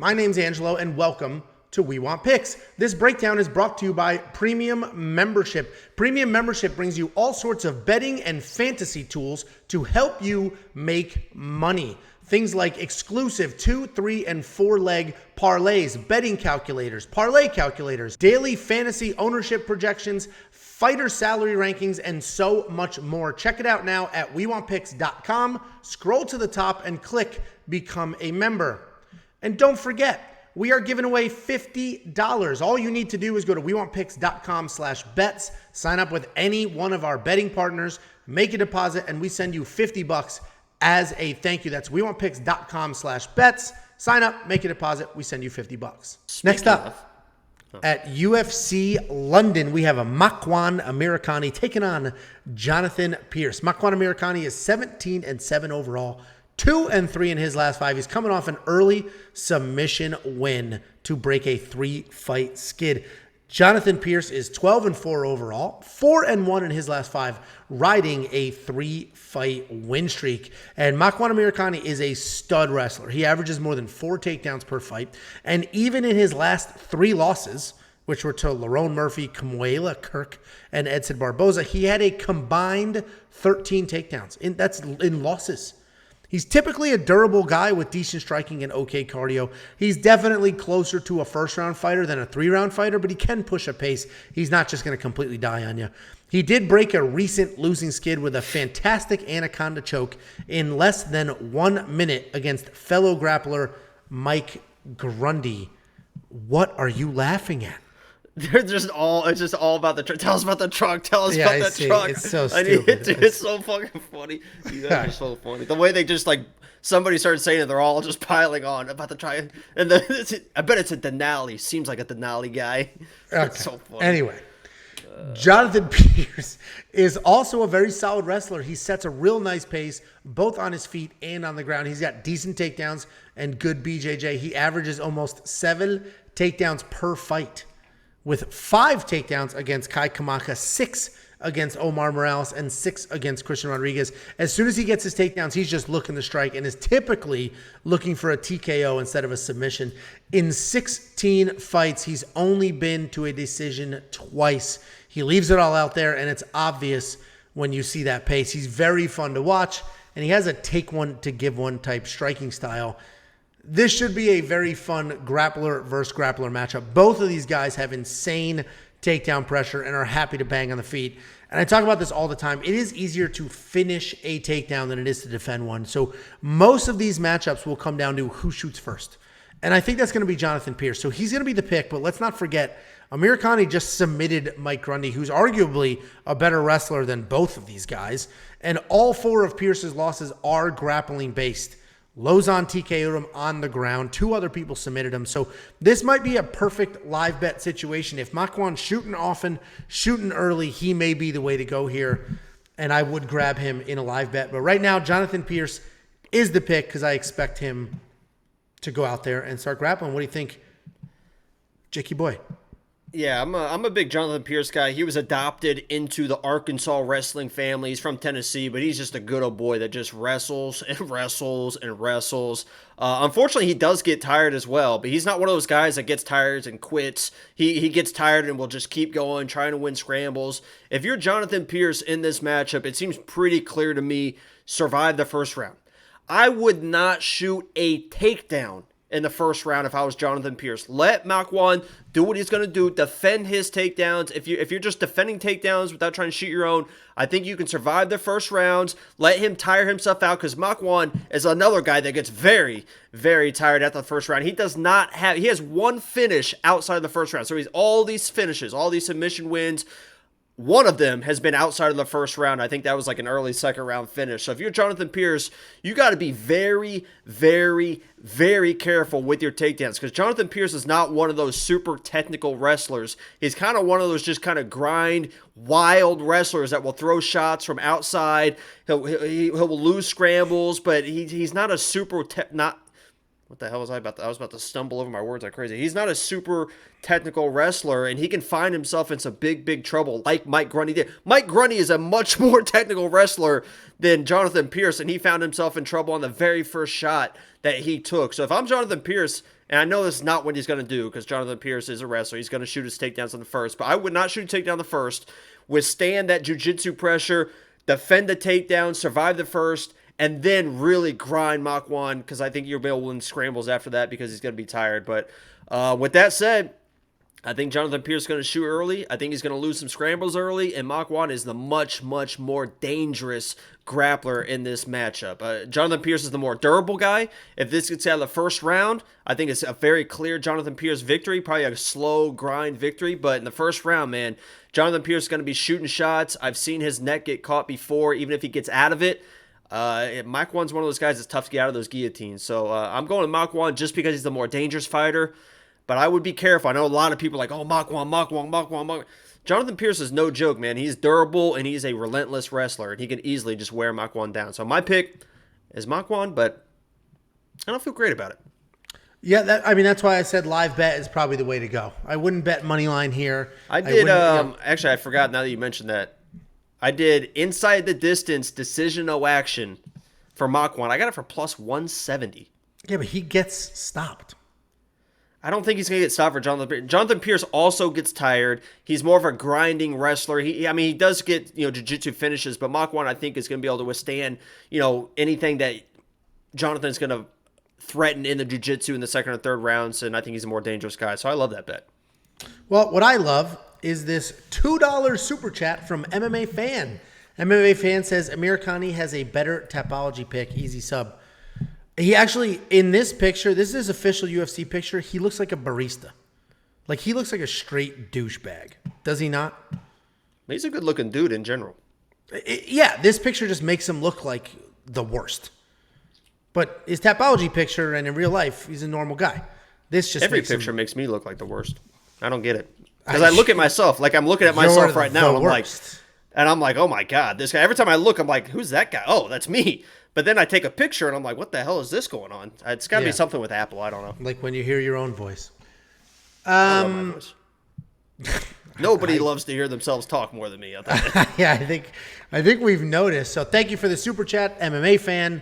My name's Angelo, and welcome to We Want Picks. This breakdown is brought to you by Premium Membership. Premium Membership brings you all sorts of betting and fantasy tools to help you make money. Things like exclusive 2, 3, and 4 leg parlays, betting calculators, parlay calculators, daily fantasy ownership projections, fighter salary rankings, and so much more. Check it out now at WeWantPicks.com. Scroll to the top and click Become a Member. And don't forget, we are giving away $50. All you need to do is go to WeWantPicks.com/bets, sign up with any one of our betting partners, make a deposit, and we send you $50 as a thank you. That's WeWantPicks.com/bets. Sign up, make a deposit, we send you $50. Next up, at UFC London, we have a Makwan Amirkhani taking on Jonathan Pearce. Makwan Amirkhani is 17-7 overall, 2-3 in his last 5. He's coming off an early submission win to break a 3-fight skid. Jonathan Pearce is 12-4 overall, 4-1 in his last 5, riding a 3-fight win streak. And Makwan Amirkhani is a stud wrestler. He averages more than 4 takedowns per fight. And even in his last 3 losses, which were to Lerone Murphy, Kamuela Kirk, and Edson Barboza, he had a combined 13 takedowns. That's in losses. He's typically a durable guy with decent striking and okay cardio. He's definitely closer to a first-round fighter than a 3-round fighter, but he can push a pace. He's not just going to completely die on you. He did break a recent losing skid with a fantastic anaconda choke in less than 1 minute against fellow grappler Mike Grundy. What are you laughing at? It's just all about the truck. Tell us about the truck. Tell us about that truck. It's so stupid. It's so fucking funny. You guys are so funny. The way they just somebody started saying it, they're all just piling on about the truck. And I bet it's a Denali. Seems like a Denali guy. Okay. It's so funny. Anyway, Jonathan Pearce is also a very solid wrestler. He sets a real nice pace, both on his feet and on the ground. He's got decent takedowns and good BJJ. He averages almost 7 takedowns per fight, with 5 takedowns against Kai Kamaka, 6 against Omar Morales, and 6 against Christian Rodriguez. As soon as he gets his takedowns, he's just looking to strike and is typically looking for a TKO instead of a submission. In 16 fights, he's only been to a decision twice. He leaves it all out there, and it's obvious when you see that pace. He's very fun to watch, and he has a take one to give one type striking style. This should be a very fun grappler versus grappler matchup. Both of these guys have insane takedown pressure and are happy to bang on the feet. And I talk about this all the time. It is easier to finish a takedown than it is to defend one. So most of these matchups will come down to who shoots first. And I think that's going to be Jonathan Pearce. So he's going to be the pick, but let's not forget, Amirkhani just submitted Mike Grundy, who's arguably a better wrestler than both of these guys. And all 4 of Pearce's losses are grappling based. Lozon TKO'd him on the ground. 2 other people submitted him. So this might be a perfect live bet situation. If Makwan's shooting often, shooting early, he may be the way to go here. And I would grab him in a live bet. But right now, Jonathan Pearce is the pick because I expect him to go out there and start grappling. What do you think, Jakey boy? Yeah, I'm a big Jonathan Pearce guy. He was adopted into the Arkansas wrestling family. He's from Tennessee, but he's just a good old boy that just wrestles and wrestles and wrestles. Unfortunately, he does get tired as well, but he's not one of those guys that gets tired and quits. He gets tired and will just keep going, trying to win scrambles. If you're Jonathan Pearce in this matchup, it seems pretty clear to me, survive the first round. I would not shoot a takedown in the first round if I was Jonathan Pearce. Let Makwan do what he's going to do, defend his takedowns. If you're just defending takedowns without trying to shoot your own, I think you can survive the first rounds. Let him tire himself out, because Makwan is another guy that gets very, very tired after the first round. He has 1 finish outside of the first round. So he's all these finishes, all these submission wins. One of them has been outside of the first round. I think that was like an early second round finish. So if you're Jonathan Pearce, you got to be very, very, very careful with your takedowns, because Jonathan Pearce is not one of those super technical wrestlers. He's kind of one of those just kind of grind, wild wrestlers that will throw shots from outside. He'll lose scrambles, but he's not a super what the hell was I about to, I was about to stumble over my words like crazy. He's not a super technical wrestler, and he can find himself in some big trouble like Mike Grundy did. Mike Grundy is a much more technical wrestler than Jonathan Pearce, and he found himself in trouble on the very first shot that he took. So if I'm Jonathan Pearce, and I know this is not what he's going to do because Jonathan Pearce is a wrestler. He's going to shoot his takedowns on the first, but I would not shoot a takedown the first. Withstand that jiu-jitsu pressure, defend the takedown, survive the first, and then really grind Makwan, because I think you'll be able to win scrambles after that because he's going to be tired. But with that said, I think Jonathan Pearce is going to shoot early. I think he's going to lose some scrambles early, and Makwan is the much more dangerous grappler in this matchup. Jonathan Pearce is the more durable guy. If this gets out of the first round, I think it's a very clear Jonathan Pearce victory, probably a slow grind victory. But in the first round, man, Jonathan Pearce is going to be shooting shots. I've seen his neck get caught before, even if he gets out of it. Makwan's one of those guys that's tough to get out of those guillotines. So I'm going with Makwan just because he's the more dangerous fighter. But I would be careful. I know a lot of people are like, oh, Makwan. Jonathan Pearce is no joke, man. He's durable, and he's a relentless wrestler, and he can easily just wear Makwan down. So my pick is Makwan, but I don't feel great about it. Yeah, that's why I said live bet is probably the way to go. I wouldn't bet money line here. I did. Actually, I forgot now that you mentioned that. I did inside the distance decision no action for Makwan. I got it for plus 170. Yeah, but he gets stopped. I don't think he's going to get stopped for Jonathan Pearce. Jonathan Pearce also gets tired. He's more of a grinding wrestler. He does get, jiu-jitsu finishes, but Makwan, I think, is going to be able to withstand, anything that Jonathan's going to threaten in the jiu-jitsu in the second or third rounds, and I think he's a more dangerous guy. So I love that bet. Well, what I love is this $2 super chat from MMA Fan. MMA Fan says, Amirkhani has a better Tapology pick, easy sub. He actually, in this picture, this is his official UFC picture, he looks like a barista. Like, he looks like a straight douchebag. Does he not? He's a good-looking dude in general. Yeah, this picture just makes him look like the worst. But his Tapology picture, and in real life, he's a normal guy. This just Every picture makes me look like the worst. I don't get it. Because I look at myself, like I'm looking at myself right now, and I'm like, oh my God, this guy. Every time I look, I'm like, who's that guy? Oh, that's me. But then I take a picture, and I'm like, what the hell is this going on? It's got to be something with Apple. I don't know. Like when you hear your own voice. I love my voice. Nobody loves to hear themselves talk more than me. Yeah, I think we've noticed. So thank you for the super chat, MMA Fan.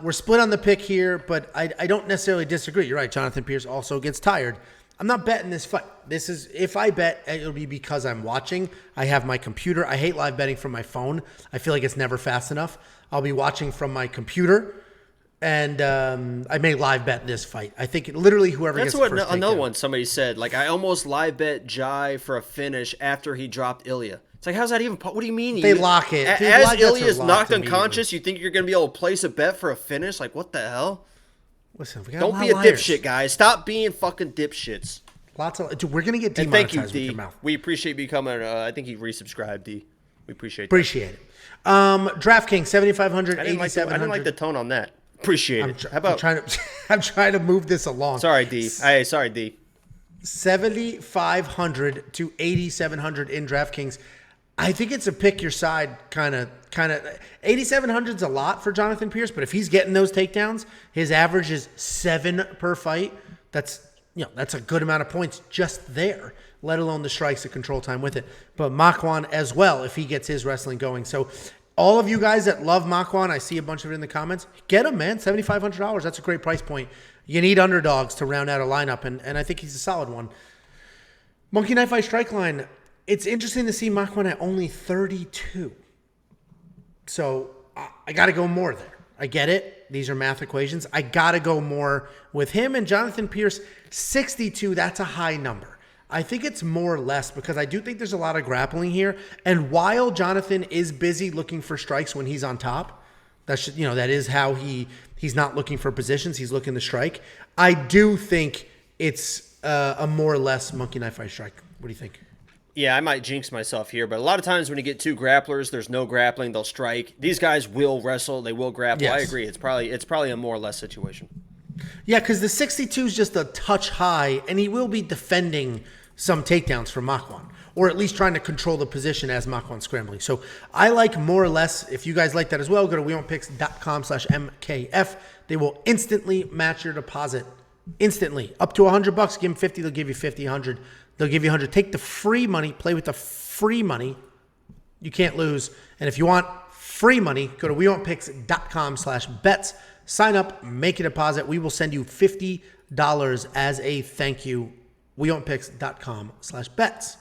We're split on the pick here, but I don't necessarily disagree. You're right. Jonathan Pearce also gets tired. I'm not betting this fight. If I bet, it'll be because I'm watching. I have my computer. I hate live betting from my phone. I feel like it's never fast enough. I'll be watching from my computer, and I may live bet this fight. I think literally whoever gets the first takedown. Another one somebody said. Like, I almost live bet Jai for a finish after he dropped Ilya. It's like, how's that even? What do you mean? They lock it. As Ilya's knocked unconscious, you think you're going to be able to place a bet for a finish? Like, what the hell? Listen, we got Don't be a dipshit, guys. Stop being fucking dipshits. Dude, we're going to get demonetized thank you, D. with your mouth. We appreciate you coming. I think he resubscribed, D. We appreciate it. DraftKings, 7,500, 8,700. I didn't like the tone on that. Appreciate it. How about? I'm trying to move this along. Sorry, D. Hey, sorry, D. 7,500 to 8,700 in DraftKings. I think it's a pick your side kind of. 8,700 is a lot for Jonathan Pearce, but if he's getting those takedowns, his average is 7 per fight. That's a good amount of points just there, let alone the strikes, the control time with it. But Makwan as well, if he gets his wrestling going. So all of you guys that love Makwan, I see a bunch of it in the comments, get him, man. $7,500. That's a great price point. You need underdogs to round out a lineup, and I think he's a solid one. Monkey Knife Eye Strike Line. It's interesting to see Makwan at only 32. So I got to go more there. I get it. These are math equations. I got to go more with him. And Jonathan Pearce, 62, that's a high number. I think it's more or less because I do think there's a lot of grappling here. And while Jonathan is busy looking for strikes when he's on top, that is how he's not looking for positions. He's looking to strike. I do think it's a more or less monkey knife fight strike. What do you think? Yeah, I might jinx myself here, but a lot of times when you get two grapplers, there's no grappling. They'll strike. These guys will wrestle. They will grapple. Yes. I agree. It's probably a more or less situation. Yeah, because the 62 is just a touch high, and he will be defending some takedowns from Makwan, or at least trying to control the position as Makwan scrambling. So I like more or less. If you guys like that as well, go to WeWantPicks.com/MKF. They will instantly match your deposit. Instantly. Up to $100. Give them 50. They'll give you 50, 100. They'll give you 100. Take the free money. Play with the free money. You can't lose. And if you want free money, go to WeWantPicks.com/bets. Sign up, make a deposit. We will send you $50 as a thank you. WeWantPicks.com/bets.